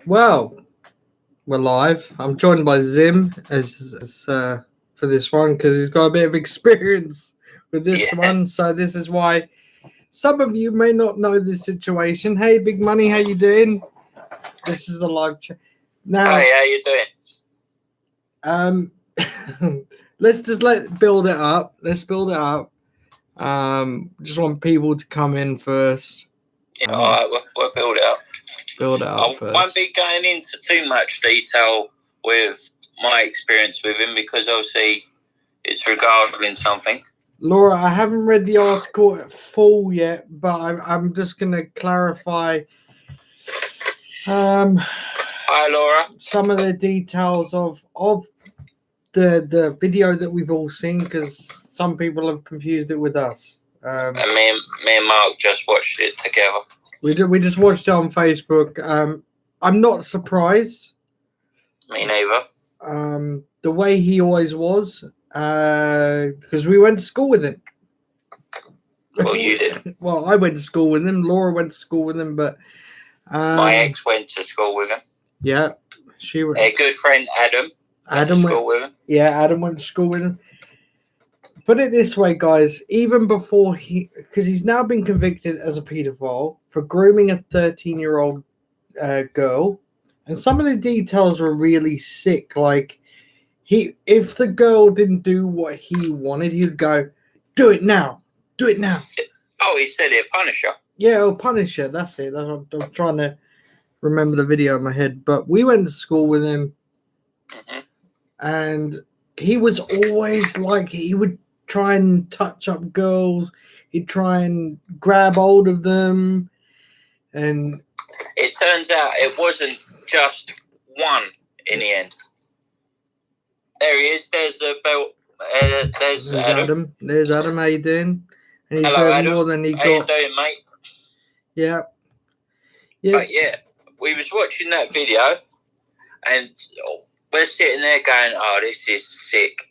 Well, we're live. I'm joined by Zim as for this one because he's got a bit of experience with this one. So this is why some of you may not know this situation. Hey, Big Money, how you doing? This is a live chat. Now, hey, how you doing? Let's just build it up. Let's build it up. Just want people to come in first. Yeah, all right, we'll build it up. Build it up first. I won't be going into too much detail with my experience with him because obviously it's regarding something. Laura, I haven't read the article full yet, but I'm just going to clarify Hi, Laura. some of the details of the video that we've all seen because some people have confused it with us. And me and Mark just watched it together. We just watched it on Facebook. I'm not surprised. Me neither. The way he always was, because we went to school with him. Well, you did. Well, I went to school with him. Laura went to school with him, but my ex went to school with him. Yeah, she went. A good friend, Adam. Adam went to school with him. Yeah, Adam went to school with him. Put it this way, guys. Even before because he's now been convicted as a paedophile for grooming a 13-year-old girl, and some of the details were really sick. Like, if the girl didn't do what he wanted, he'd go, "Do it now, do it now." Oh, he said he'd punish her. Yeah, he'll punish her. That's it. I'm trying to remember the video in my head. But we went to school with him, and he was always like he would try and touch up girls. He'd try and grab hold of them, and it turns out it wasn't just one in the end. There he is. There's the belt. There's Adam. There's Adam. How you doing? And he's Hello, Adam. More than he how you doing, mate? Yeah. But yeah, we was watching that video, and we're sitting there going, "Oh, this is sick."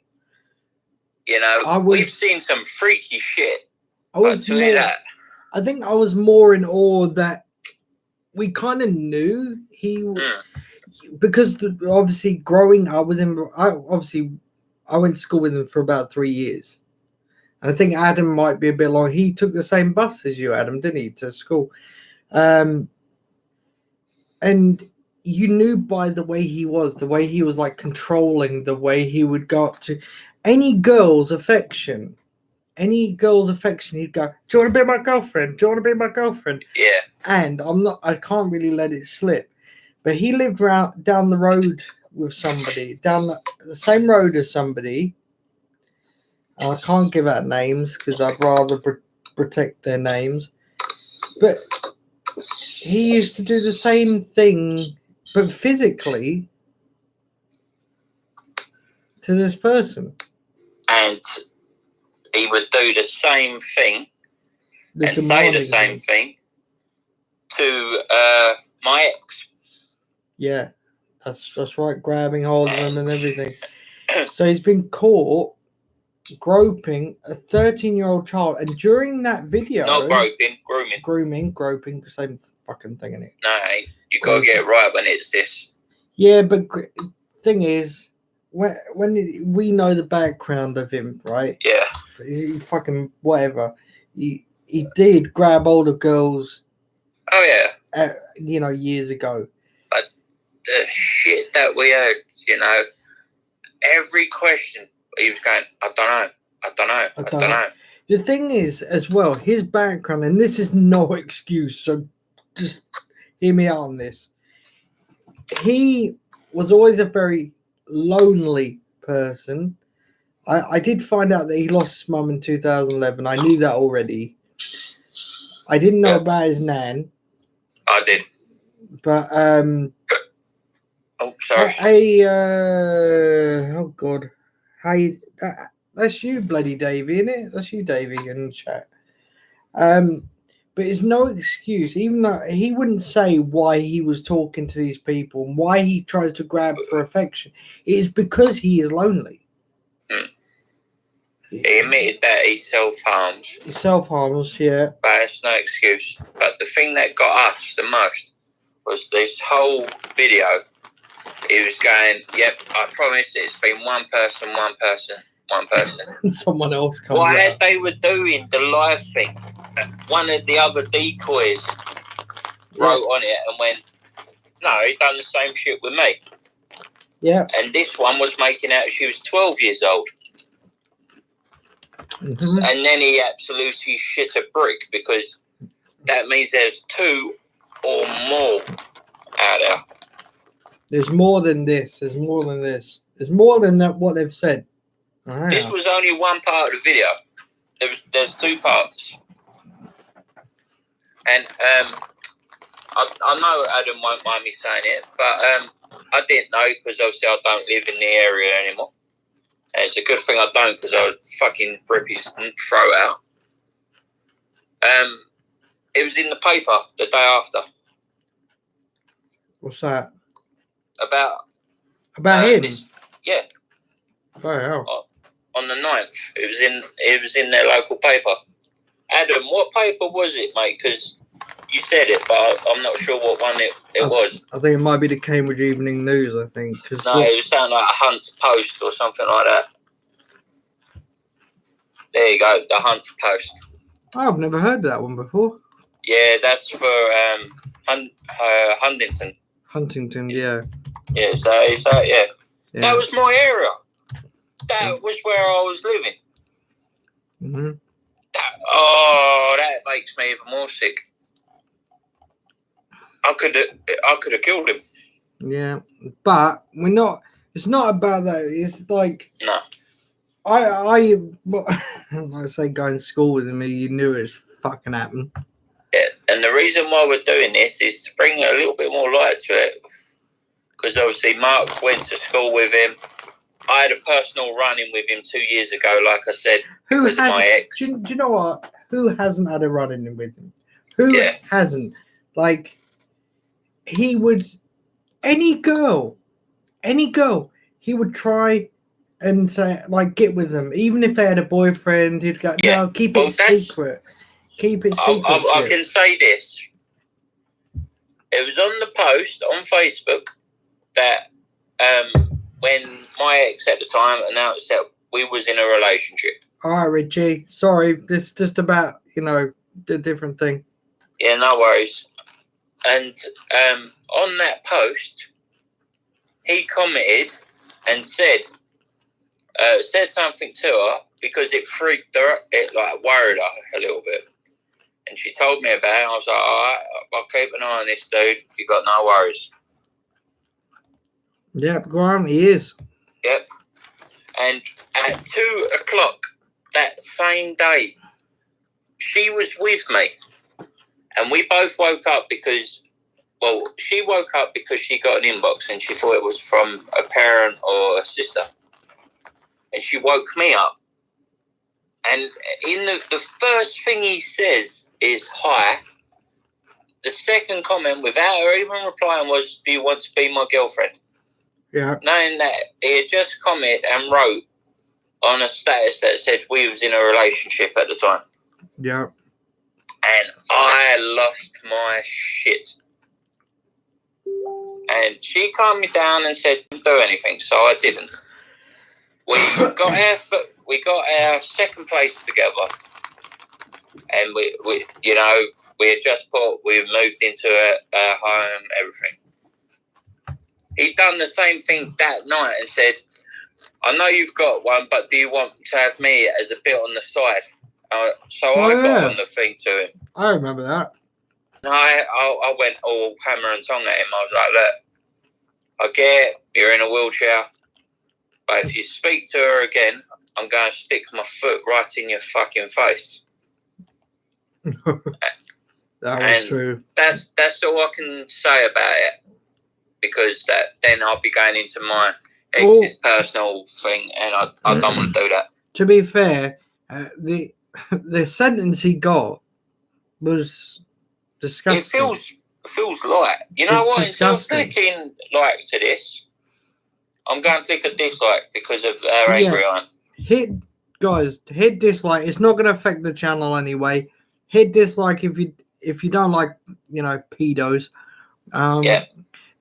You know, we've seen some freaky shit. I think I was more in awe that we kind of knew he, because obviously growing up with him, I went to school with him for about 3 years. And I think Adam might be a bit long. He took the same bus as you, Adam, didn't he, to school? And you knew by the way he was like controlling, the way he would go up to any girl's affection, he'd go, "Do you want to be my girlfriend? Do you want to be my girlfriend?" Yeah. And I can't really let it slip. But he lived down the road with somebody, down the same road as somebody. I can't give out names because I'd rather protect their names. But he used to do the same thing, but physically, to this person. And he would do the same thing and say the same thing to my ex. Yeah, that's right, grabbing hold of him and everything. So he's been caught groping a 13-year-old child, and during that video, not groping, groping, same fucking thing, isn't it? No, you gotta get it right when it's this. Yeah, but thing is, when we know the background of him, right? Yeah. He fucking whatever. He did grab older girls. Oh yeah. Years ago. But the shit that we heard, every question he was going, I don't know. The thing is, as well, his background, and this is no excuse, so just hear me out on this. He was always a very lonely person. I did find out that he lost his mum in 2011. I knew that already. I didn't know about his nan. I did. But oh, sorry. Oh God. Hey, that's you, bloody Davey, isn't it? That's you, Davey, in the chat. But it's no excuse, even though he wouldn't say why he was talking to these people and why he tries to grab for affection. It is because he is lonely. He admitted that he self-harmed. He self-harms, yeah. But it's no excuse. But the thing that got us the most was this whole video. He was going, "Yep, I promise it's been one person." Someone else comes While they were doing the live thing, one of the other decoys wrote on it and went, "No, he done the same shit with me." Yeah. And this one was making out she was 12 years old. Mm-hmm. And then he absolutely shit a brick, because that means there's 2 or more out there. There's more than this. There's more than this. There's more than that, what they've said. Wow. This was only one part of the video. There's 2 parts. And I know Adam won't mind me saying it, but I didn't know, because obviously I don't live in the area anymore. And it's a good thing I don't, because I would fucking rip his throat out. It was in the paper the day after. What's that? About him? Yeah. Oh, hell. On the 9th. It was in their local paper. Adam, what paper was it, mate? Because you said it, but I'm not sure what one it was. I think it might be the Cambridge Evening News, I think. No, it was something like Hunt's Post or something like that. There you go, the Hunt's Post. Oh, I've never heard of that one before. Yeah, that's for Huntington. Huntington, yeah. Yeah, so yeah. That was my area. That was where I was living. Mm-hmm. That makes me even more sick. I could have killed him. Yeah, but we're not. It's not about that. It's like no. I say going to school with him. You knew it was fucking happened. Yeah, and the reason why we're doing this is to bring a little bit more light to it, because obviously Mark went to school with him. I had a personal run-in with him 2 years ago, like I said, because of my ex. Do you know what? Who hasn't had a run-in with him? Who hasn't? Like, he would, any girl, he would try and say, like, get with them. Even if they had a boyfriend, he'd go, no, keep it secret. Keep it secret. I can say this. It was on the post on Facebook that when my ex at the time announced that we was in a relationship. All right, Richie. Sorry, this is just about, the different thing. Yeah, no worries. And on that post, he commented and said something to her because it freaked her, it like worried her a little bit. And she told me about it. I was like, all right, I'll keep an eye on this dude. You got no worries. Yep, go on, he is. Yep. And at 2 o'clock that same day, she was with me. And we both woke up because, she woke up because she got an inbox and she thought it was from a parent or a sister. And she woke me up. And in the first thing he says is, hi. The second comment, without her even replying, was, do you want to be my girlfriend? Yeah. Knowing that he had just commented and wrote on a status that said we was in a relationship at the time. Yeah. And I lost my shit. And she calmed me down and said, don't do anything, so I didn't. We got our second place together. And we had just we moved into a home, everything. He'd done the same thing that night and said, I know you've got one, but do you want to have me as a bit on the side? So I got on the thing to him. I remember that. No, I went all hammer and tongue at him. I was like, look, I get it, you're in a wheelchair, but if you speak to her again, I'm going to stick my foot right in your fucking face. That was true. That's all I can say about it. Because then I'll be going into my ex's personal thing, and I don't want to do that. To be fair, the sentence he got was disgusting. It feels light. You know what? Disgusting. Instead of clicking like to this, I'm going to click a dislike because of how angry I am. Hit dislike. It's not going to affect the channel anyway. Hit dislike if you don't like, pedos.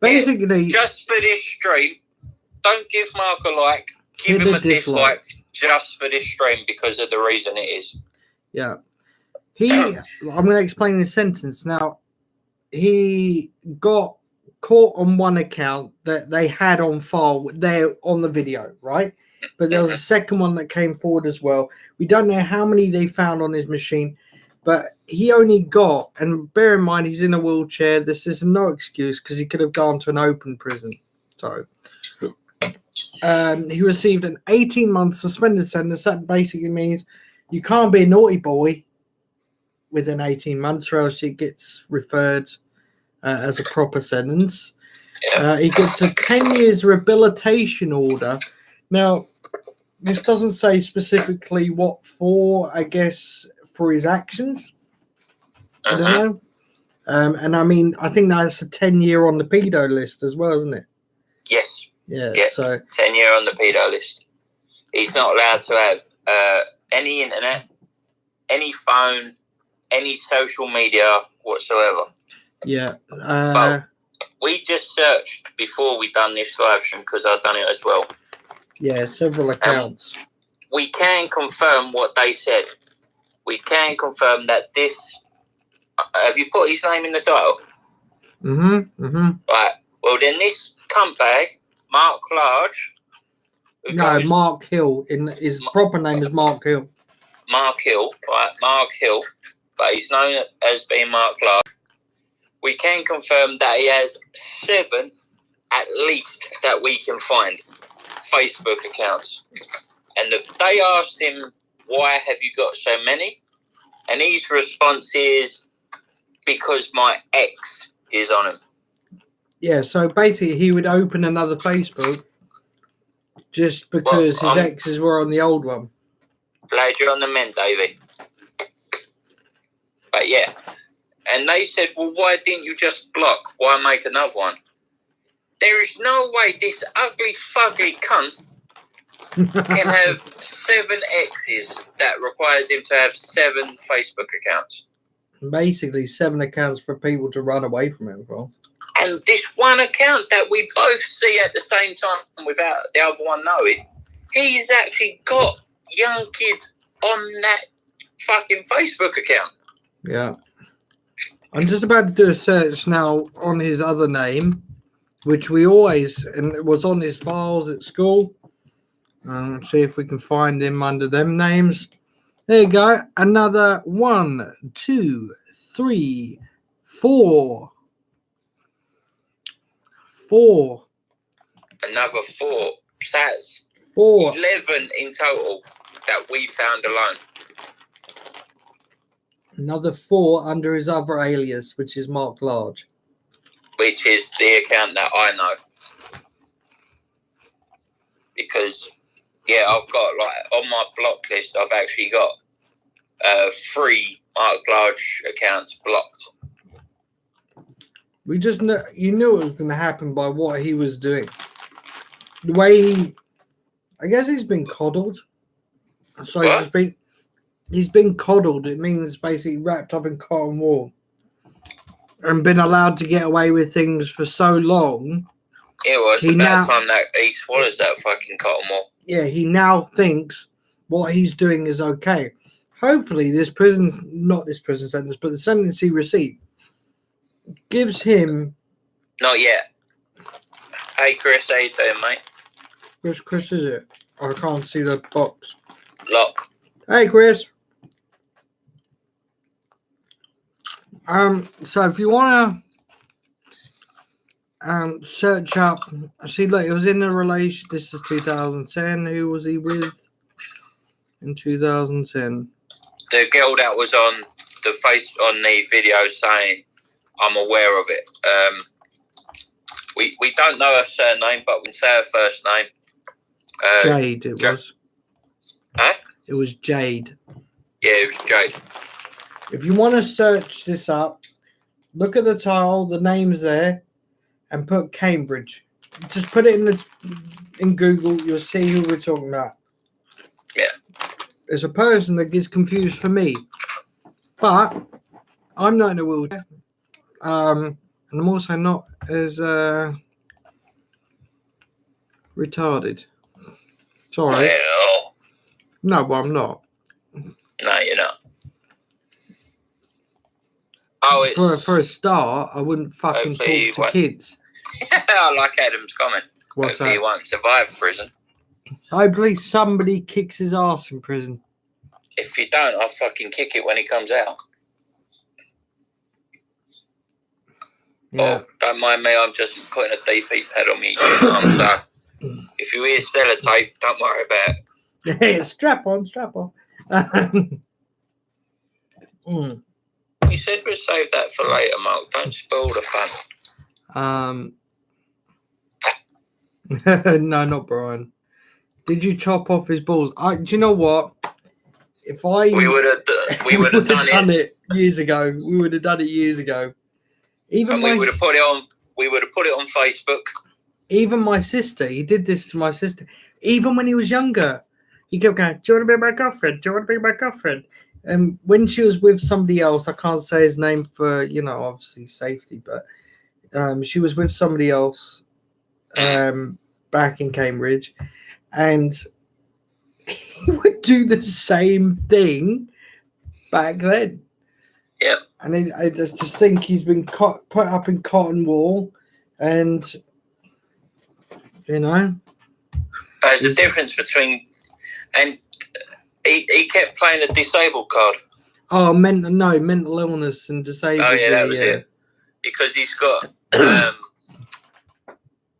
Basically, just for this stream, don't give Mark a like. Give him a dislike just for this stream because of the reason it is. Yeah. I'm going to explain this sentence. Now, he got caught on one account that they had on file there on the video, right? But there was a second one that came forward as well. We don't know how many they found on his machine, but he only got, and bear in mind, he's in a wheelchair. This is no excuse because he could have gone to an open prison. So he received an 18-month suspended sentence. That basically means you can't be a naughty boy within 18 months or else it gets referred as a proper sentence. He gets a 10 years rehabilitation order. Now, this doesn't say specifically what for, I guess, for his actions. I don't know. And I mean, I think that's a 10-year on the pedo list as well, isn't it? Yes. Yeah, so 10-year on the pedo list. He's not allowed to have any internet, any phone, any social media whatsoever. Yeah. But we just searched before we done this live stream because I've done it as well. Yeah, several accounts. We can confirm what they said. We can confirm that this... have you put his name in the title? Right. Well, then this cuntbag, Mark Large... Marc Hill. His proper name is Marc Hill. Marc Hill, right? Marc Hill. But he's known as being Mark Large. We can confirm that he has 7, at least, that we can find, Facebook accounts. And they asked him, why have you got so many? And his response is, because my ex is on him. Yeah, so basically he would open another Facebook just because his exes were on the old one. Glad you're on the mend, Davey. But yeah, and they said, well, why didn't you just block? Why make another one? There is no way this ugly, fugly cunt can have 7 exes that requires him to have 7 Facebook accounts. Basically, 7 accounts for people to run away from him from. And this one account that we both see at the same time without the other one knowing, he's actually got young kids on that fucking Facebook account. Yeah. I'm just about to do a search now on his other name, which we always, and it was on his files at school. See if we can find him under them names. There you go. Another 1, 2, 3, 4. 4. Another 4. That's 4. 11 in total that we found alone. Another 4 under his other alias, which is Mark Large. Which is the account that I know. Because, yeah, I've got, like, on my block list, I've actually got 3 Mark Large accounts blocked. We just know, you knew it was going to happen by what he was doing. The way I guess he's been coddled. So he's been coddled. It means basically wrapped up in cotton wool and been allowed to get away with things for so long. It was about time that he swallows that fucking cotton wool. Yeah, he now thinks what he's doing is okay. Hopefully not this prison sentence, but the sentence he received gives him... Not yet. Hey, Chris, how you doing, mate? Which Chris is it? I can't see the box. Lock. Hey, Chris. So if you want to search up, see, look, it was in a relation. This is 2010. Who was he with in 2010? The girl that was on the video saying, "I'm aware of it." We don't know her surname, but we can say her first name. Jade. It was. Huh? It was Jade. Yeah, it was Jade. If you want to search this up, look at the title, the name's there, and put Cambridge. Just put it in Google. You'll see who we're talking about. Yeah. There's a person that gets confused for me, but I'm not in a wheelchair. And I'm also not as retarded. Sorry. Well, no, but I'm not. No, you're not. Oh, it's... For a start, I wouldn't fucking talk to kids. I like Adam's comment. What's Hopefully that? he won't survive prison. I believe somebody kicks his ass in prison. If you don't, I'll fucking kick it when he comes out. Yeah. Oh, don't mind me, I'm just putting a DP pad on me arm, so if you hear sellotape, don't worry about it. Yeah, strap on. You said we'd save that for later, Mark. Don't spoil the fun. No, not Brian. Did you chop off his balls? Do you know what? If we would have done it years ago. We would have done it years ago. We would have put it on. We would have put it on Facebook. Even my sister, he did this to my sister. Even when he was younger, he kept going, "Do you want to be my girlfriend? Do you want to be my girlfriend?" And when she was with somebody else, I can't say his name for obviously safety, but she was with somebody else back in Cambridge, and he would do the same thing back then. Yeah, and I just think he's been put up in cotton wool, and there's a difference between, and he kept playing the disabled card. Oh, mental illness and disabled. Oh yeah, that was it. Because he's got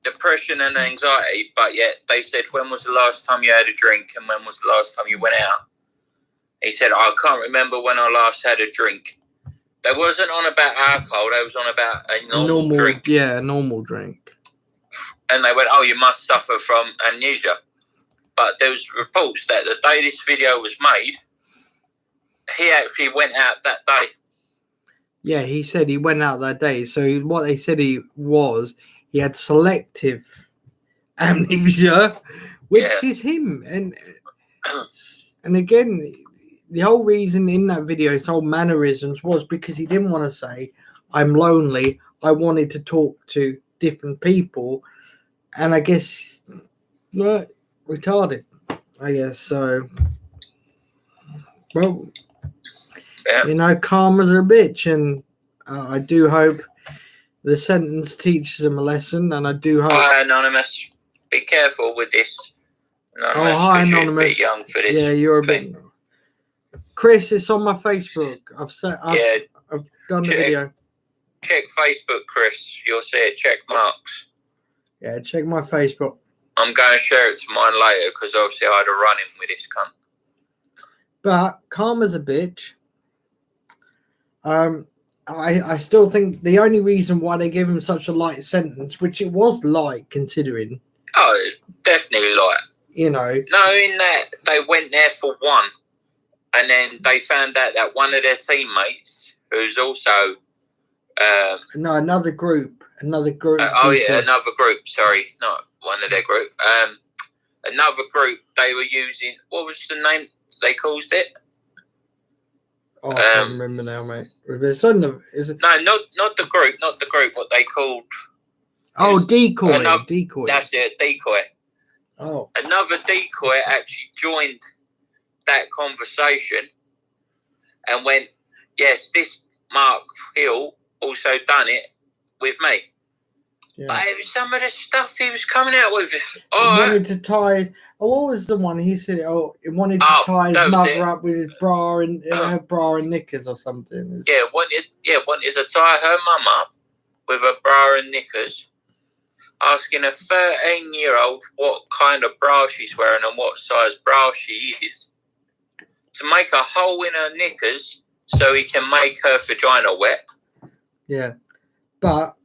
depression and anxiety, but yet they said, when was the last time you had a drink and when was the last time you went out? He said, I can't remember when I last had a drink. They wasn't on about alcohol, they was on about a normal drink. Yeah, a normal drink. And they went, oh, you must suffer from amnesia. But there was reports that the day this video was made, he actually went out that day. Yeah, he said he went out that day. So what they said he had selective amnesia, which is him. And again, the whole reason in that video, his whole mannerisms was because he didn't want to say, I'm lonely. I wanted to talk to different people. And I guess, retarded, I guess. So, well, karma's a bitch. And I do hope the sentence teaches him a lesson. And I do hope. Hi, Anonymous. Be careful with this. Anonymous, hi, Anonymous. You're a bit young for this. Yeah, you're a bit. Chris, it's on my Facebook. I've done the video. Check Facebook, Chris. You'll see it. Check Mark's. Yeah, check my Facebook. I'm going to share it to mine later because obviously I had a run-in with this cunt. But karma's a bitch. I still think the only reason why they gave him such a light sentence, which it was light considering. Oh, definitely light. Knowing that they went there for one, and then they found out that one of their teammates, who's also another group. Another group. Sorry, not one of their group. Another group. They were using. What was the name they called it? Oh, I can't remember now, mate. Is it? No, not the group. Not the group. What they called? Oh, decoy. Decoy. That's it. Decoy. Oh. Another decoy actually joined that conversation and went, yes, this Marc Hill also done it with me. Yeah. But it was some of the stuff he was coming out with. He wanted to tie. What was the one he said? He wanted to tie his mother up with his bra and her bra and knickers or something. Wanted to tie her mum up with a bra and knickers, asking a 13-year-old what kind of bra she's wearing and what size bra she is, to make a hole in her knickers so he can make her vagina wet. Yeah, but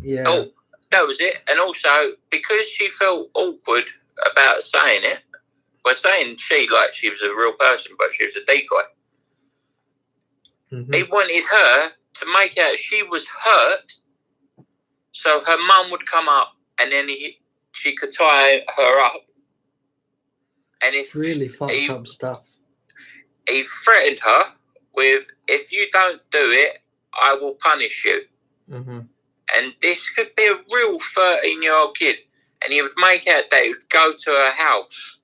yeah. Oh, that was it. And also, because she felt awkward about saying it, we're saying she like she was a real person, but she was a decoy. Mm-hmm. He wanted her to make out she was hurt, so her mum would come up and then she could tie her up. And if really fucked up stuff. He threatened her with, if you don't do it, I will punish you. Mm-hmm. and this could be a real 13-year-old kid, and he would make out that he would go to her house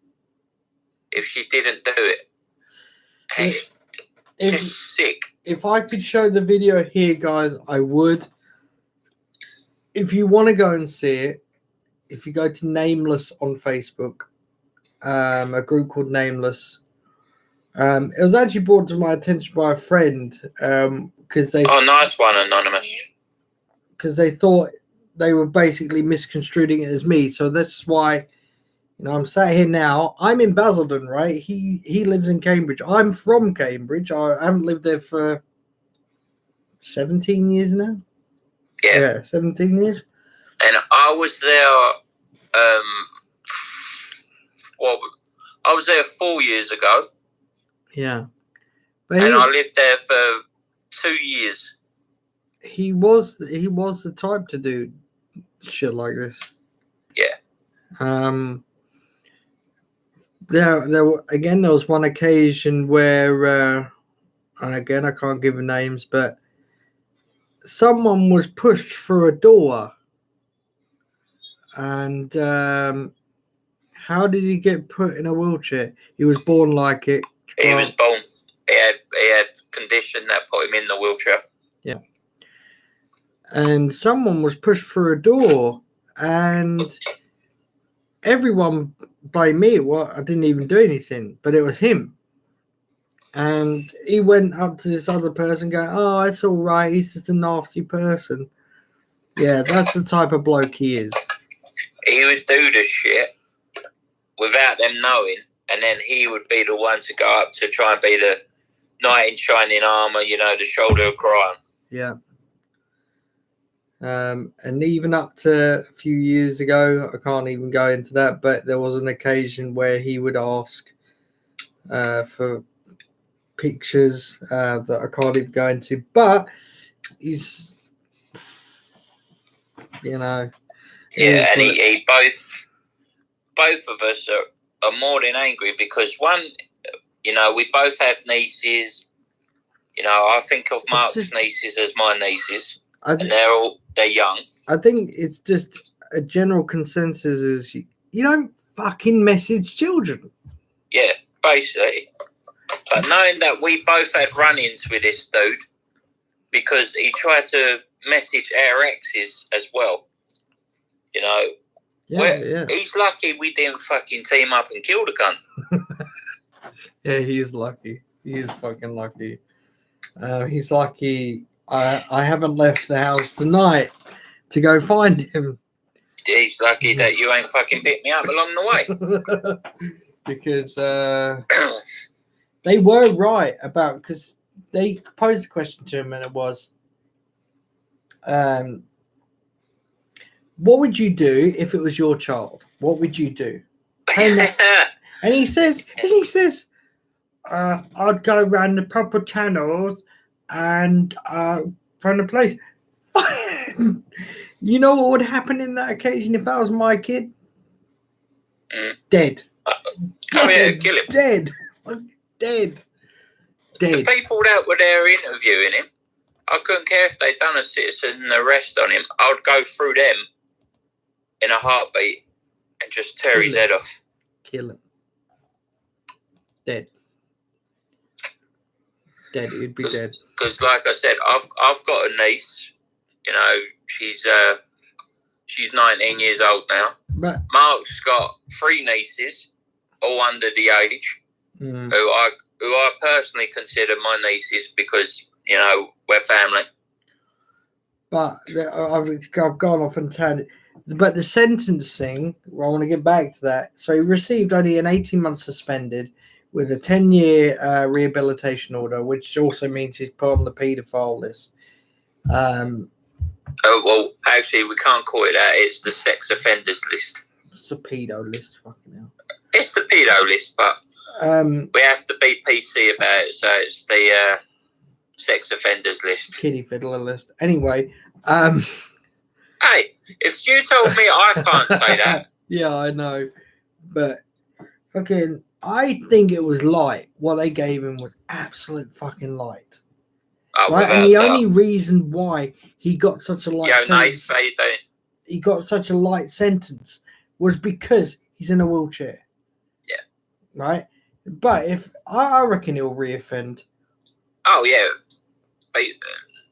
if she didn't do it. And it's just sick. If I could show the video here, guys, I would. If you want to go and see it, if you go to Nameless on Facebook, a group called Nameless, it was actually brought to my attention by a friend because they. Oh, nice one, Anonymous. Because they thought they were basically misconstruing it as me, so that's why. I'm sat here now. I'm in Basildon, right? He lives in Cambridge. I'm from Cambridge. I haven't lived there for 17 years now. Yeah, 17 years. And I was there. I was there 4 years ago. Yeah, but I lived there for 2 years. He was the type to do shit like this. Yeah. There was one occasion where, and again I can't give names, but someone was pushed through a door, and how did he get put in a wheelchair? He was born like it. He was born. He had condition that put him in the wheelchair. Yeah. And someone was pushed through a door, and everyone blamed me. Well, I didn't even do anything, but it was him. And he went up to this other person going, "Oh, it's all right. He's just a nasty person." Yeah, that's the type of bloke he is. He would do the shit without them knowing, and then he would be the one to go up to try and be the knight in shining armor, the shoulder of Orion. Yeah. And even up to a few years ago, I can't even go into that, but there was an occasion where he would ask for pictures that I can't even go into, but he's, Yeah, and he both of us are more than angry because one, we both have nieces. I think of Mark's nieces as my nieces, and they're young. I think it's just a general consensus is you don't fucking message children. Yeah, basically. But knowing that we both had run-ins with this dude because he tried to message our exes as well. Yeah. He's lucky we didn't fucking team up and kill the cunt. Yeah, he is lucky. He is fucking lucky. He's lucky I haven't left the house tonight to go find him. He's lucky that you ain't fucking picked me up along the way. Because they were right about, because they posed a question to him and it was, what would you do if it was your child? What would you do? And he says, I'd go around the proper channels and find a place. You know what would happen in that occasion if that was my kid? Dead. Kill him. Dead. The people that were there interviewing him, I couldn't care if they'd done a citizen arrest on him. I would go through them in a heartbeat and just tear his head off. Kill him. Dead. He'd be dead. Because, like I said, I've got a niece. She's 19 years old now. But Mark's got 3 nieces, all under the age, who I personally consider my nieces because we're family. But I've gone off and turned. But the sentencing, I want to get back to that. So he received only an 18-month suspended with a 10-year rehabilitation order, which also means he's put on the paedophile list. Well, actually, we can't call it that. It's the sex offenders list. It's a pedo list, fucking hell. It's the pedo list, but we have to be PC about it, so it's the sex offenders list. Kiddie fiddler list. Anyway. Hey, if you told me I can't say that. Yeah, I know. But fucking, I think it was light. What they gave him was absolute fucking light. Oh, right? And the only reason why he got such a light sentence, he got such a light sentence was because he's in a wheelchair. Yeah. Right? But if I reckon he'll reoffend. Oh yeah. But,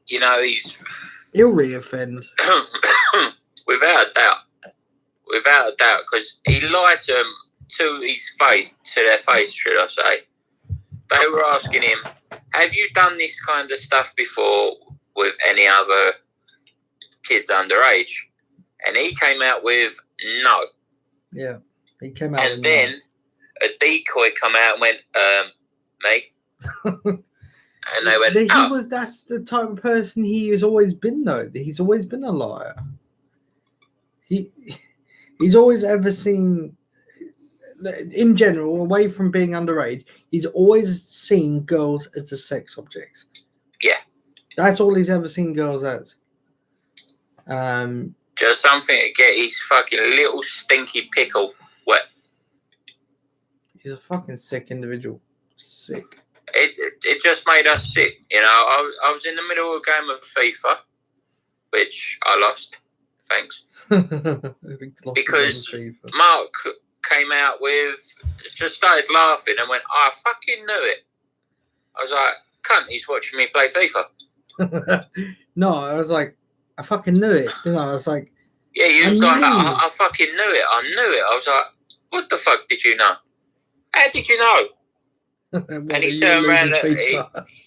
he'll reoffend. Without a doubt. Without a doubt, because he lied to them to their face, should I say. They were asking him, have you done this kind of stuff before with any other kids underage? And he came out with no. Yeah, he came out and with then no. A decoy come out and went, mate. And they went, that's the type of person he has always been, though. He's always been a liar. He's always ever seen, in general, away from being underage, he's always seen girls as the sex objects. Yeah. That's all he's ever seen girls as. Just something to get his fucking little stinky pickle wet. He's a fucking sick individual. Sick. It just made us sick. I was in the middle of a game of FIFA, which I lost. Thanks. Because Mark came out just started laughing and went, I fucking knew it. I was like, cunt, he's watching me play FIFA. No, I was like, I fucking knew it. I was like, yeah, you was like, I fucking knew it. I knew it. I was like, what the fuck did you know? How did you know? And he turned around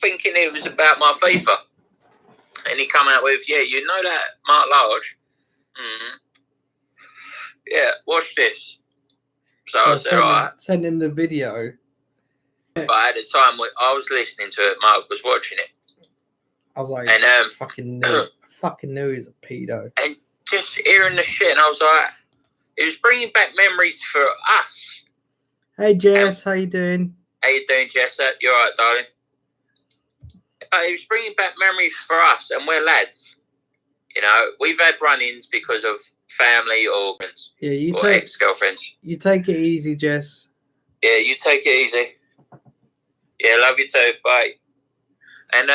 thinking it was about my FIFA. And he come out with, yeah, you know that Mark Large? Mm-hmm. Yeah, watch this. So I said, all right. Send him the video. But at the time I was listening to it, Mark was watching it. I was like, I fucking knew he was a pedo. And just hearing the shit, and I was like, it was bringing back memories for us. Hey, Jess, how you doing? How you doing, Jess? You all right, darling? But it was bringing back memories for us, and we're lads. We've had run-ins because of family or ex-girlfriends. You take it easy, Jess. Yeah, you take it easy. Yeah, love you too. Bye. And,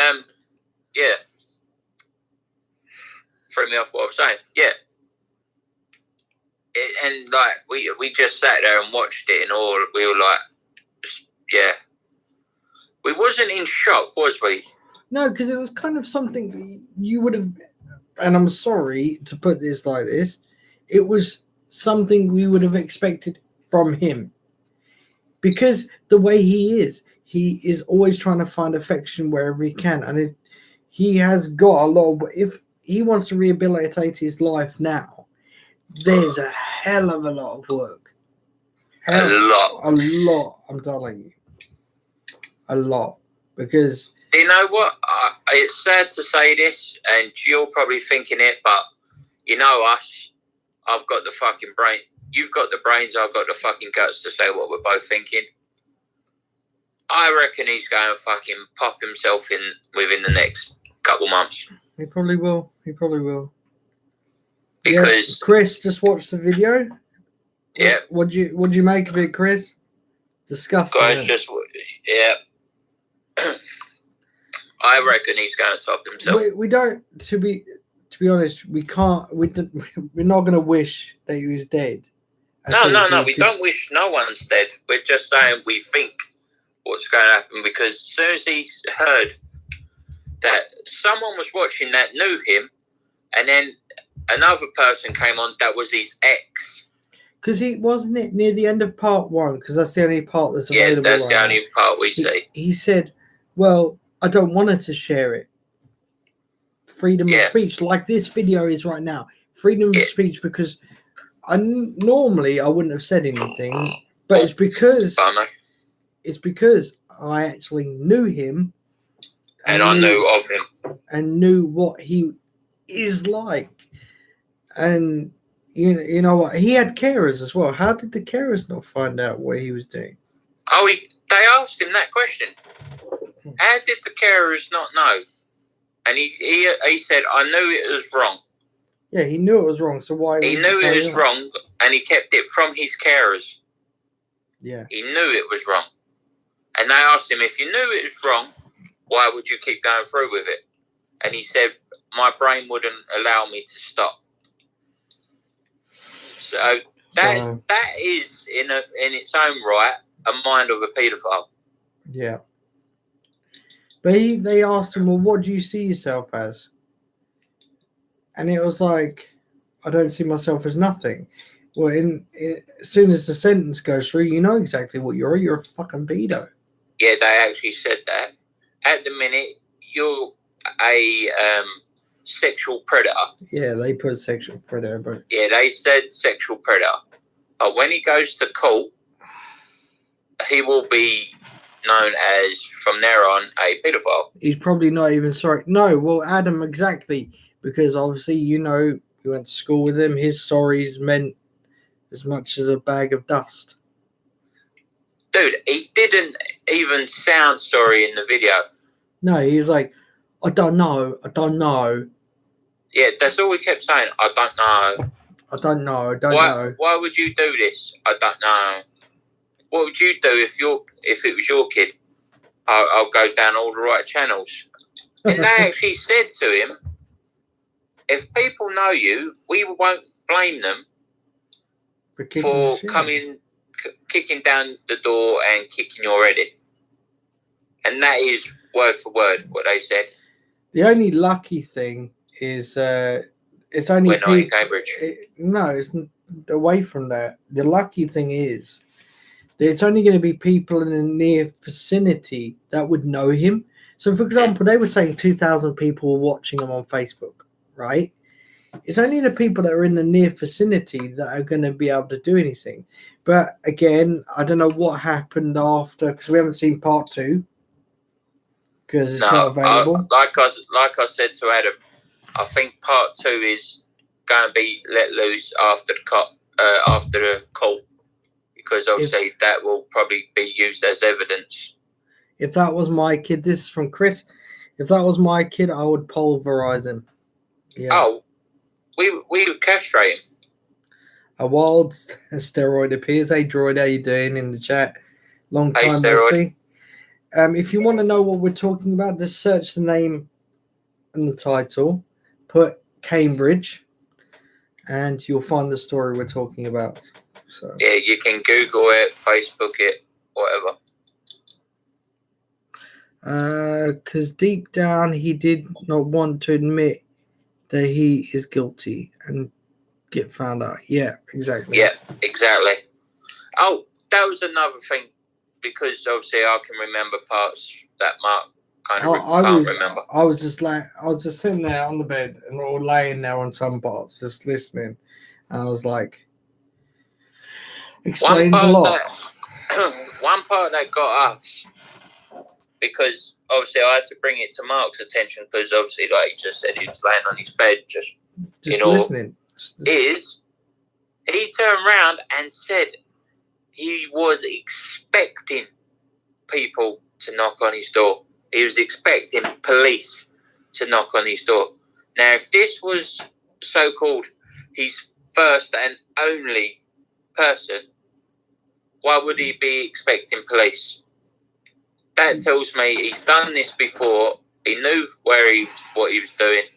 yeah. Threw me off what I was saying. Yeah. We just sat there and watched it and all. We were like, yeah. We wasn't in shock, was we? No, because it was kind of something you would have, and I'm sorry to put this like this, it was something we would have expected from him. Because the way he is always trying to find affection wherever he can. And he has got a lot of, if he wants to rehabilitate his life now, there's a hell of a lot of work. A lot, I'm telling you. A lot. Because... You know what? It's sad to say this, and you're probably thinking it, but you know us. I've got the fucking brain. You've got the brains, I've got the fucking guts to say what we're both thinking. I reckon he's going to fucking pop himself in within the next couple months. He probably will. Because Chris just watched the video. Yeah. What'd you make of it, Chris? Disgusting. Guys, yeah. I reckon he's going to top himself. We don't. To be honest, we can't. We're not going to wish that he was dead. No. We don't wish no one's dead. We're just saying we think what's going to happen, because as soon as he heard that someone was watching that knew him, and then another person came on that was his ex. Because wasn't it near the end of part 1? Because that's the only part that's available. Yeah, that's the only part we see. He said, well, I don't want her to share it. Freedom of speech, like this video is right now. Freedom of speech, because normally I wouldn't have said anything, but it's because I actually knew him. And I knew of him. And knew what he is like. And you know what? He had carers as well. How did the carers not find out what he was doing? Oh, they asked him that question. How did the carers not know? And he said, I knew it was wrong. Yeah, he knew it was wrong. So why? He knew it was wrong, and he kept it from his carers. Yeah. He knew it was wrong. And they asked him, if you knew it was wrong, why would you keep going through with it? And he said, my brain wouldn't allow me to stop. So that is in its own right a mind of a paedophile. Yeah. But they asked him, well, what do you see yourself as? And it was like, I don't see myself as nothing. Well, as soon as the sentence goes through, you know exactly what you're. You're a fucking pedo. Yeah, they actually said that. At the minute, you're a sexual predator. Yeah, they put sexual predator, but yeah, they said sexual predator. But when he goes to court, he will be known as, from there on, a pedophile. He's probably not even sorry. No, well, Adam, exactly, because obviously, you know, you went to school with him. His sorries meant as much as a bag of dust. Dude, he didn't even sound sorry in the video. No, he was like, I don't know. Yeah, that's all we kept saying. I don't know. I don't know. Why would you do this? I don't know. What would you do if it was your kid? I'll go down all the right channels. And they actually said to him, if people know you, we won't blame them for kicking down the door and kicking your head in. And that is word for word what they said. The only lucky thing is it's only we're not in Cambridge. It's away from that. The lucky thing is that it's only going to be people in the near vicinity that would know him. So, for example, they were saying 2,000 people were watching him on Facebook, right? It's only the people that are in the near vicinity that are going to be able to do anything. But again, I don't know what happened after, because we haven't seen part 2. Because it's not available. Like I said to Adam, I think part 2 is going to be let loose after the call, because obviously that will probably be used as evidence. If that was my kid, this is from Chris. If that was my kid, I would pulverize him. Yeah. Oh, we would castrate him. A wild steroid appears. Hey, Droid, how you doing in the chat? Long time no see. If you want to know what we're talking about, just search the name and the title, put Cambridge, and you'll find the story we're talking about. So yeah, you can Google it, Facebook it, whatever. Because deep down he did not want to admit that he is guilty and get found out. Yeah, exactly. Yeah, exactly. Oh, that was another thing. Because obviously I can remember parts that Mark kind of can't remember. I was just sitting there on the bed and all laying there on some parts, just listening. And I was like, explains a lot. One part that got us, because obviously I had to bring it to Mark's attention, because obviously, like he just said, he was laying on his bed, just listening. Is he turned around and said he was expecting people to knock on his door. He was expecting police to knock on his door. Now, if this was so-called his first and only person, why would he be expecting police? That tells me he's done this before. He knew what he was doing.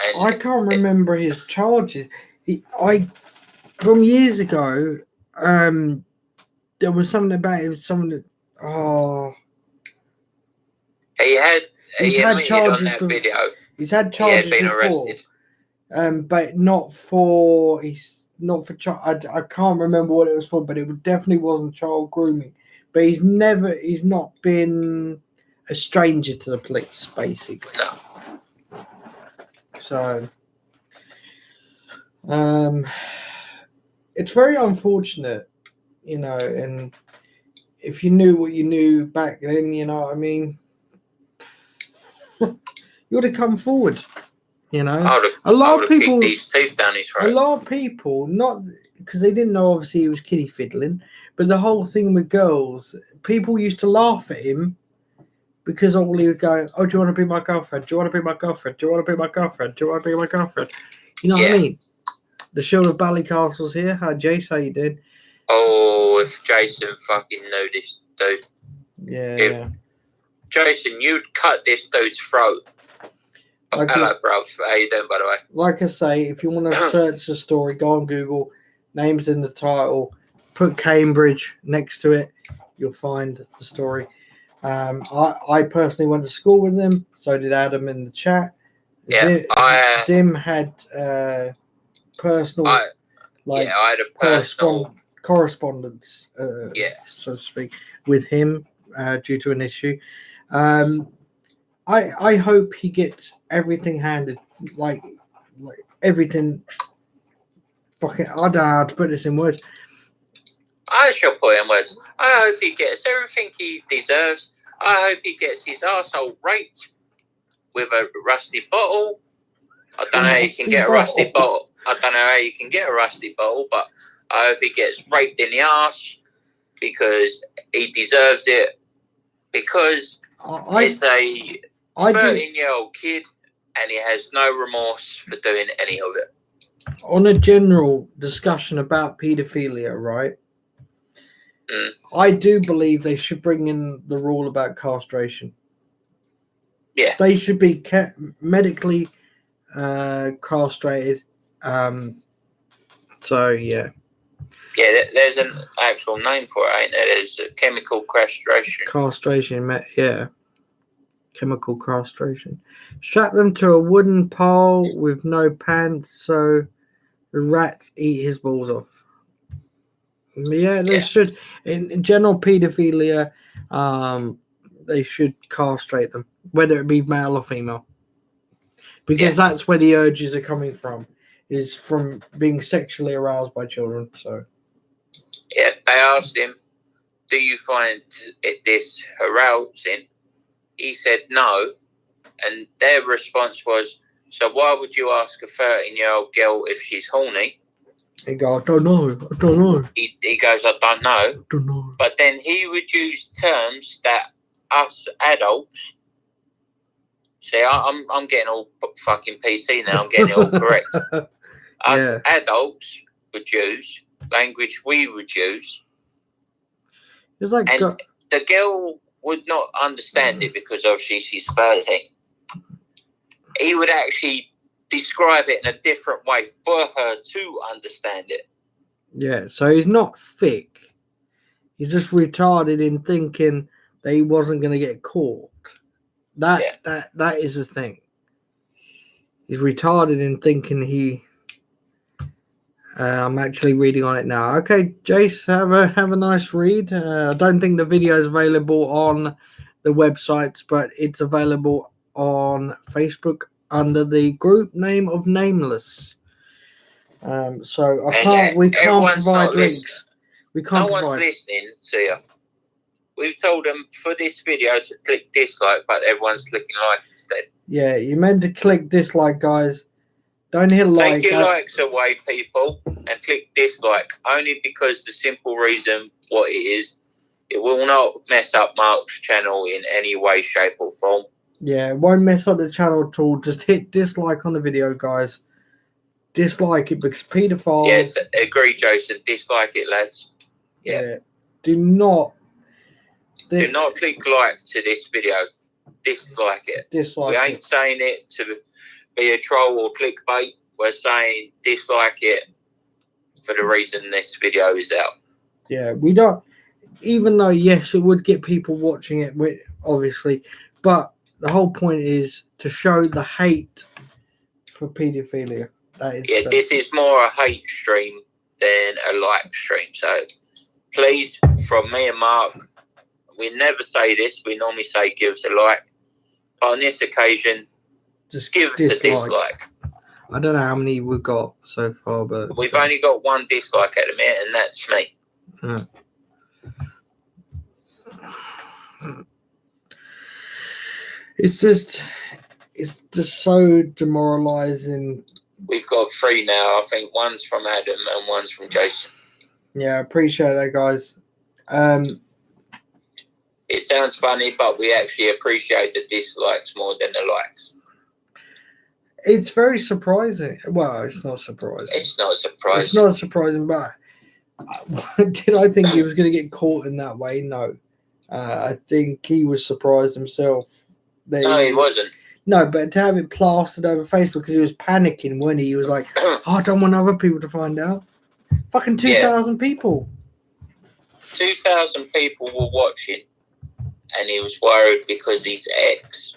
And I can't remember his charges. From years ago, there was something about him. He had charges on that video. He's had charges been before, arrested. But not for I can't remember what it was for, but it definitely wasn't child grooming. But he's not been a stranger to the police, basically. No. So, it's very unfortunate, and if you knew what you knew back then, you know what I mean, you would have come forward, a lot of people, these teeth down his throat. A lot of people, not because they didn't know obviously he was kiddie fiddling, but the whole thing with girls, people used to laugh at him because all he would go, oh, do you want to be my girlfriend? Do you want to be my girlfriend? Do you want to be my girlfriend? Do you want to be my girlfriend? You know what I mean? The Shield of Ballycastle's here. Hi, Jace. How you doing? Oh, if Jason fucking knew this dude. Yeah. Jason, you'd cut this dude's throat. Hello, bruv. How you doing, by the way? Like I say, if you want to search the story, go on Google, names in the title, put Cambridge next to it, you'll find the story. I personally went to school with them, so did Adam in the chat. Yeah, Zim had personal, I had a personal correspondence, so to speak, with him due to an issue. I hope he gets everything handed, like everything. Fucking, I don't know how to put this in words. I shall put in words. I hope he gets everything he deserves. I hope he gets his arsehole raped with a rusty bottle. I don't know how you can get a rusty bottle. I don't know how you can get a rusty bottle, but I hope he gets raped in the arse because he deserves it. Because he's a 13-year-old kid and he has no remorse for doing any of it. On a general discussion about paedophilia, right? I do believe they should bring in the rule about castration. Yeah. They should be medically castrated. So, yeah. Yeah, there's an actual name for it, ain't there? There's a chemical castration. Castration, yeah. Chemical castration. Strap them to a wooden pole with no pants so the rats eat his balls off. Yeah, they should. In general paedophilia, they should castrate them, whether it be male or female. Because that's where the urges are coming from, is from being sexually aroused by children. So, yeah, they asked him, do you find this arousing? He said no. And their response was, so why would you ask a 13-year-old girl if she's horny? He goes, I don't know. He goes, I don't know. I don't know. But then he would use terms that us adults... See, I'm getting all fucking PC now. I'm getting it all correct. Us adults would use language we would use. It's like and the girl would not understand it because obviously she's 13. He would actually describe it in a different way for her to understand it. Yeah, so he's not thick. He's just retarded in thinking that he wasn't going to get caught. That is the thing. He's retarded in thinking he... I'm actually reading on it now. Okay, Jace, have a nice read. I don't think the video is available on the websites, but it's available on Facebook under the group name of Nameless. So we can't provide links. No one's listening to you. We've told them for this video to click dislike, but everyone's clicking like instead. Yeah, you meant to click dislike, guys. Don't hit like. Take your likes away, people, and click dislike. Only because the simple reason what it is, it will not mess up Mark's channel in any way, shape, or form. Yeah, it won't mess up the channel at all. Just hit dislike on the video, guys. Dislike it because pedophiles. Yeah, agree, Jason. Dislike it, lads. Yeah. Do not click like to this video. Dislike it. We ain't saying it to be a troll or clickbait. We're saying dislike it for the reason this video is out. Yeah, we don't. Even though, yes, it would get people watching it, obviously. But the whole point is to show the hate for paedophilia. This is more a hate stream than a like stream. So please, from me and Mark, we never say this. We normally say give us a like. But on this occasion, just give us a dislike. I don't know how many we've got so far, but... We've only got one dislike at the minute, and that's me. It's just so demoralizing. We've got 3 now. I think one's from Adam and one's from Jason. Yeah, I appreciate that, guys. It sounds funny, but we actually appreciate the dislikes more than the likes. It's very surprising. Well, it's not surprising. It's not surprising. It's not surprising, but did I think he was going to get caught in that way? No. I think he was surprised himself. No, he wasn't. No, but to have it plastered over Facebook because he was panicking when he was like, oh, I don't want other people to find out. Fucking 2,000 people. 2,000 people were watching, and he was worried because his ex.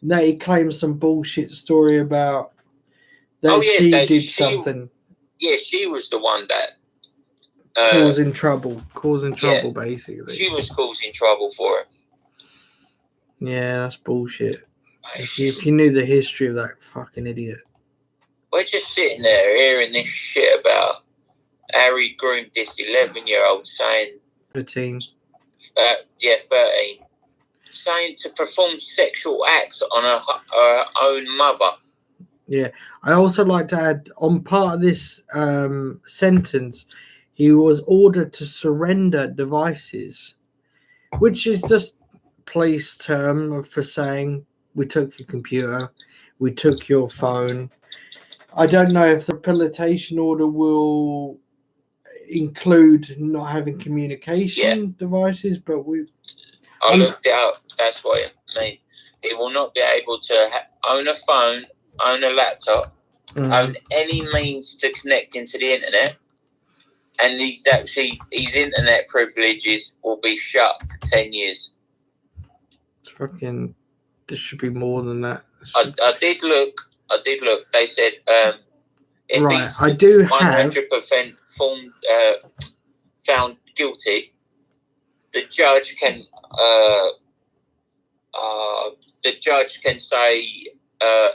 No, he claims some bullshit story about that she did something. Yeah, she was the one that causing trouble, basically. She was causing trouble for him. Yeah, that's bullshit. If you knew the history of that fucking idiot. We're just sitting there hearing this shit about Harry groomed this 11-year-old saying... 13. 13. Saying to perform sexual acts on her own mother. Yeah. I also like to add, on part of this sentence, he was ordered to surrender devices, which is just police term for saying, we took your computer, we took your phone. I don't know if the rehabilitation order will include not having communication devices, but I looked it up. That's what it means. He will not be able to own a phone, own a laptop, own any means to connect into the internet, and his internet privileges will be shut for 10 years. It's fucking. There should be more than that. I did look. They said if he's 100% found guilty, the judge can say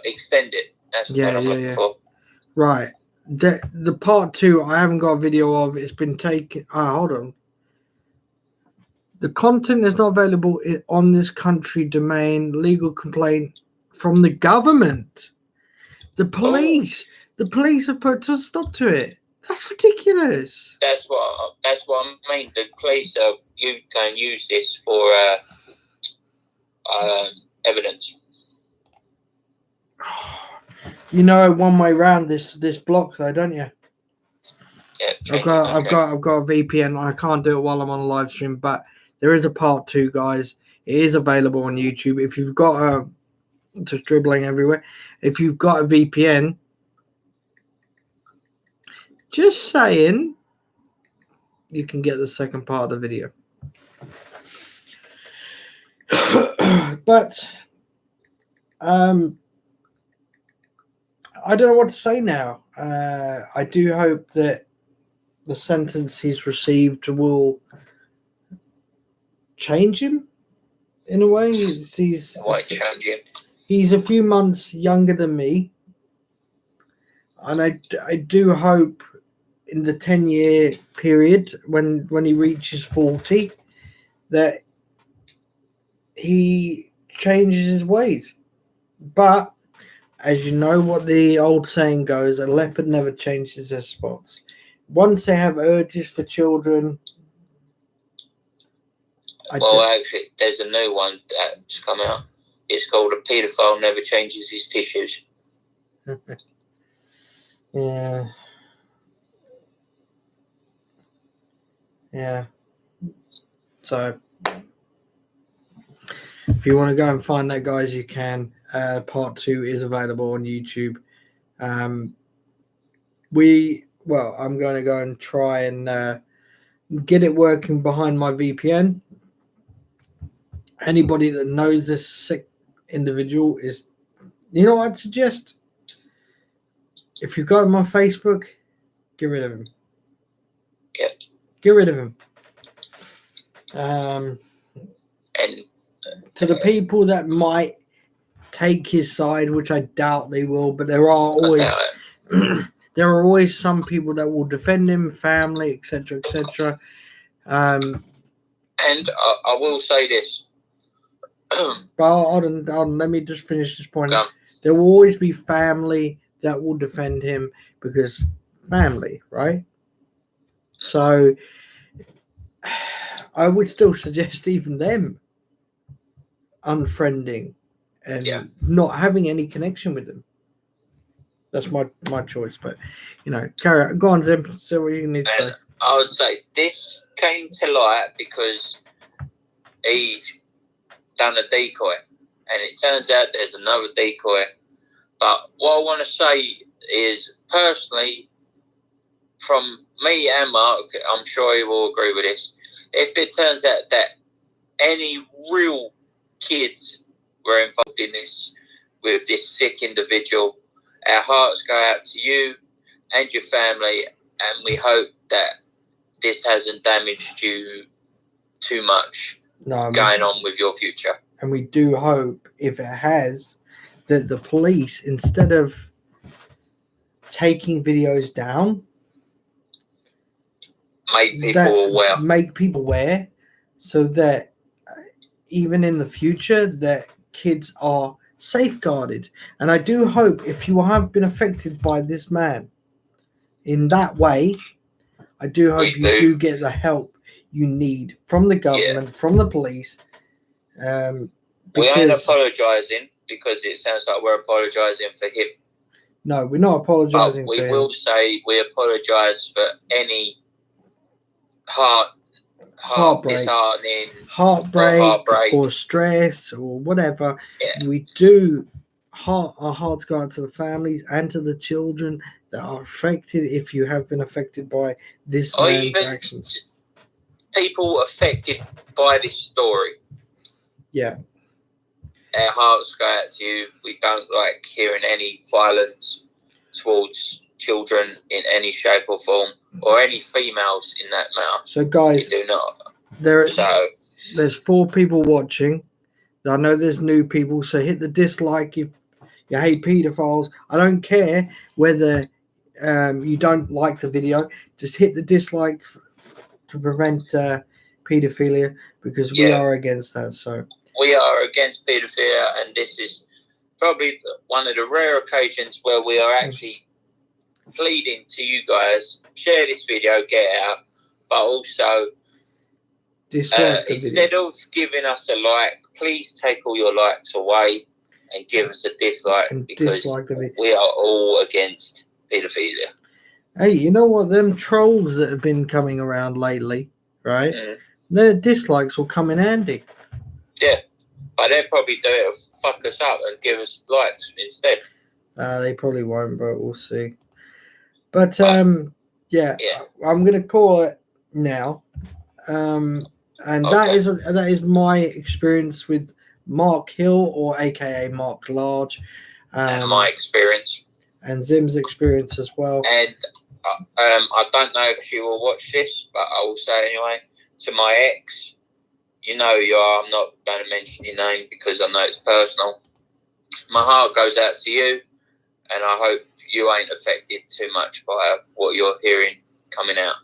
extend it. That's what I'm looking for. Right. The part 2 I haven't got a video of. It's been taken. Hold on. The content is not available on this country domain. Legal complaint from the government. The police. The police have put a stop to it. That's ridiculous. That's what I mean. The police you can use this for evidence. You know, one way round this block though, don't you? Yeah. I've got a VPN. I can't do it while I'm on a live stream, but there is a part 2, guys. It is available on YouTube. If you've got just dribbling everywhere. If you've got a VPN, just saying, you can get the second part of the video. But I don't know what to say now. I do hope that the sentence he's received will change him in a way. He's a few months younger than me, and I do hope in the 10-year period when he reaches 40 that he changes his ways. But as you know what the old saying goes, a leopard never changes their spots. Once they have urges for children. Actually, there's a new one that's come out. It's called A Paedophile Never Changes His Tissues. Yeah. Yeah. So, if you want to go and find that, guys, you can. Part 2 is available on YouTube. I'm going to go and try and get it working behind my VPN. Anybody that knows this sick individual is, you know what I'd suggest? If you've got him on Facebook, get rid of him. Yeah. Get rid of him. And to the people that might take his side, which I doubt they will, but there are always some people that will defend him, family, etc., etc. And I will say this. Hold on, let me just finish this point. There will always be family that will defend him because family, right? So I would still suggest even them unfriending and not having any connection with them. That's my choice, but carry on. Go on, Zim. Say what you need to say. I would say this came to light because he's done a decoy, and it turns out there's another decoy. But what I want to say is, personally, from me and Mark, I'm sure he will agree with this, if it turns out that any real kids were involved in this with this sick individual, our hearts go out to you and your family, and we hope that this hasn't damaged you too much going on with your future. And we do hope, if it has, that the police, instead of taking videos down, make people aware, so that even in the future that kids are safeguarded. And I do hope, if you have been affected by this man in that way, I do hope you do get the help you need from the government, from the police. We ain't apologising, because it sounds like we're apologising for him. No, we're not apologising for him. We will say we apologise for any heartbreak or stress or whatever. Yeah. We do. Our hearts go out to the families and to the children that are affected, if you have been affected by this man's actions. People affected by this story. Yeah. Our hearts go out to you. We don't like hearing any violence towards children in any shape or form, or any females in that matter. So, guys, we do not. There's 4 people watching. I know there's new people, so hit the dislike if you hate pedophiles. I don't care whether you don't like the video. Just hit the dislike to prevent pedophilia, because we are against that. So we are against pedophilia, and this is probably one of the rare occasions where we are actually pleading to you guys, share this video, get it out, but also instead of giving us a like, please take all your likes away and give us a dislike, because we are all against pedophilia. Hey, you know what? Them trolls that have been coming around lately, right? Their dislikes will come in handy. Yeah, but they'll probably do it to fuck us up and give us likes instead. They probably won't, but we'll see. But I'm gonna call it now. And that is my experience with Marc Hill, or AKA Marc Large, and my experience, and Zim's experience as well. And I don't know if she will watch this, but I will say anyway, to my ex, you know you are. I'm not going to mention your name because I know it's personal. My heart goes out to you, and I hope you ain't affected too much by what you're hearing coming out.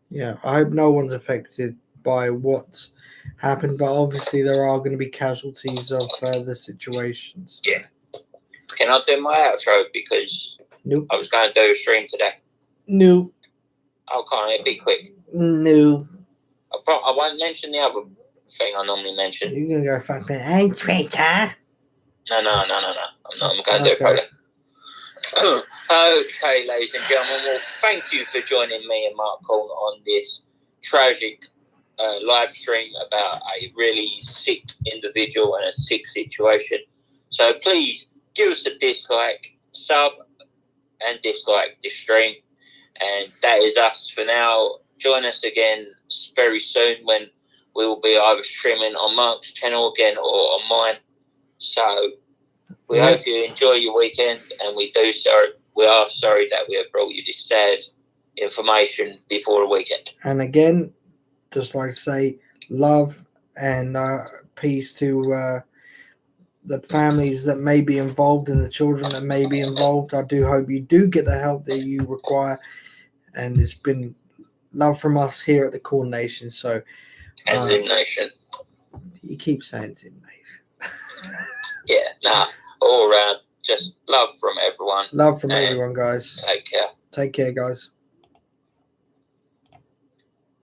Yeah, I hope no one's affected by what's happened, but obviously there are going to be casualties of the situations. Yeah. Can I do my outro? Because I was going to do a stream today. No. Oh, can't it be quick? No. I won't mention the other thing I normally mention. You're going to go fucking, hey, traitor. No. I'm not. I'm going to do it probably. Okay, ladies and gentlemen, well, thank you for joining me and Marc Corn on this tragic live stream about a really sick individual and a sick situation. So please give us a dislike, sub and dislike this stream, and that is us for now. Join us again very soon when we will be either streaming on Mark's channel again or on mine. So we hope you enjoy your weekend, and we are sorry that we have brought you this sad information before the weekend. And again, just like to say, love and peace to the families that may be involved and the children that may be involved. I do hope you do get the help that you require, and it's been love from us here at the Corn Nation. So, and Zim Nation. You keep saying Zim Nation. Yeah, all around, just love from everyone. Love from everyone, guys. Take care. Take care, guys.